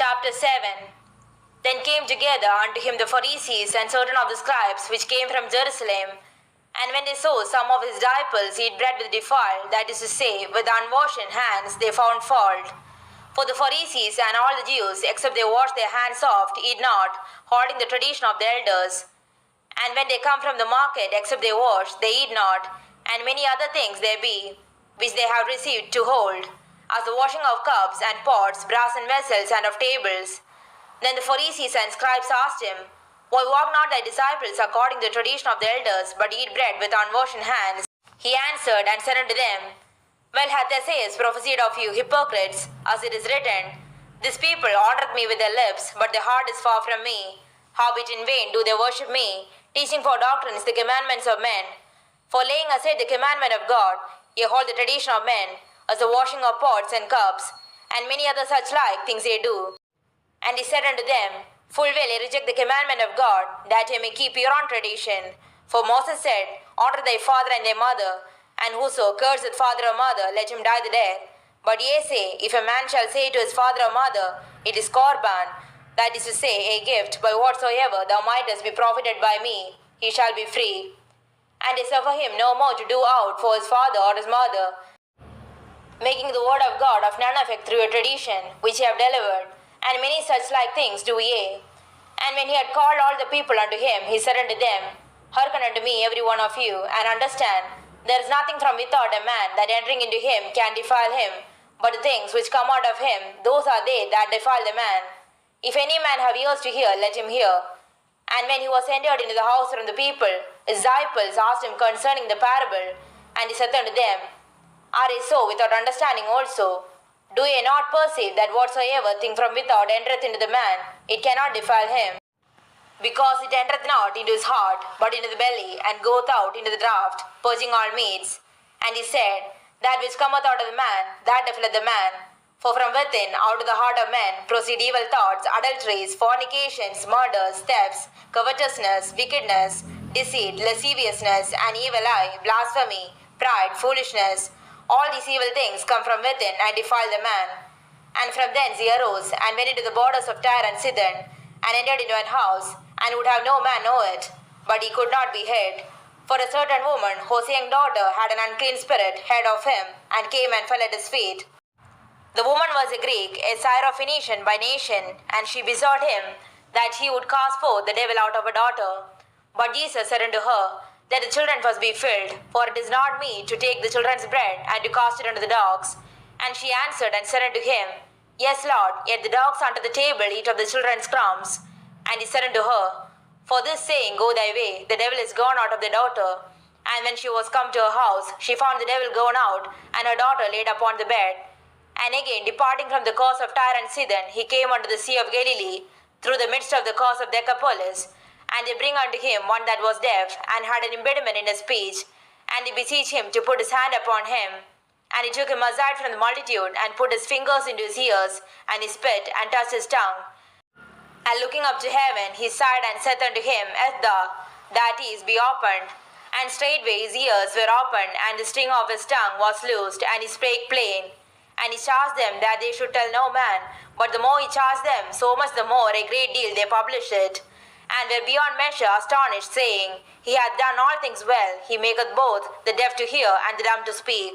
Chapter 7. Then came together unto him the Pharisees and certain of the scribes which came from Jerusalem. And when they saw some of his disciples eat bread with defiled, that is to say, with unwashed hands, they found fault. For the Pharisees and all the Jews, except they wash their hands oft, eat not, holding the tradition of the elders. And when they come from the market, except they wash, they eat not, and many other things there be, which they have received to hold, as the washing of cups and pots, brassen vessels, and of tables. Then the Pharisees and scribes asked him, Why walk not thy disciples according to the tradition of the elders, but eat bread with unwashed hands? He answered and said unto them, Well hath Esaias prophesied of you hypocrites, as it is written, This people honoureth me with their lips, but their heart is far from me. Howbeit in vain do they worship me, teaching for doctrines the commandments of men. For laying aside the commandment of God, ye hold the tradition of men, as the washing of pots and cups, and many other such like things ye do. And he said unto them, Full well ye reject the commandment of God, that ye may keep your own tradition. For Moses said, Honour thy father and thy mother, and whoso curseth father or mother, let him die the death. But ye say, If a man shall say to his father or mother, It is Korban, that is to say, a gift, by whatsoever thou mightest be profited by me, he shall be free. And they suffer him no more to do aught for his father or his mother, making the word of God of none effect through a tradition which ye have delivered, and many such like things do ye. And when he had called all the people unto him, he said unto them, Hearken unto me every one of you, and understand, there is nothing from without a man that entering into him can defile him, but the things which come out of him, those are they that defile the man. If any man have ears to hear, let him hear. And when he was entered into the house from the people, his disciples asked him concerning the parable, and he said unto them, Are ye so without understanding also? Do ye not perceive that whatsoever thing from without entereth into the man, it cannot defile him? Because it entereth not into his heart, but into the belly, and goeth out into the draught, purging all meats. And he said, That which cometh out of the man, that defileth the man. For from within, out of the heart of men, proceed evil thoughts, adulteries, fornications, murders, thefts, covetousness, wickedness, deceit, lasciviousness, an evil eye, blasphemy, pride, foolishness. All these evil things come from within and defile the man. And from thence he arose and went into the borders of Tyre and Sidon, and entered into an house, and would have no man know it, but he could not be hid. For a certain woman, whose young daughter had an unclean spirit, heard of him, and came and fell at his feet. The woman was a Greek, a Syrophoenician by nation, and she besought him that he would cast forth the devil out of her daughter. But Jesus said unto her, Let the children first be filled, for it is not meet to take the children's bread and to cast it unto the dogs. And she answered and said unto him, Yes, Lord, yet the dogs under the table eat of the children's crumbs. And he said unto her, For this saying, Go thy way, the devil is gone out of the daughter. And when she was come to her house, she found the devil gone out, and her daughter laid upon the bed. And again, departing from the coast of Tyre and Sidon, he came unto the sea of Galilee, through the midst of the coast of Decapolis. And they bring unto him one that was deaf, and had an impediment in his speech. And they beseech him to put his hand upon him. And he took him aside from the multitude, and put his fingers into his ears, and he spit, and touched his tongue. And looking up to heaven, he sighed, and said unto him, Ephphatha, that is, be opened. And straightway his ears were opened, and the string of his tongue was loosed, and he spake plain. And he charged them that they should tell no man, but the more he charged them, so much the more a great deal they published it. And were beyond measure astonished, saying, He hath done all things well, he maketh both the deaf to hear and the dumb to speak.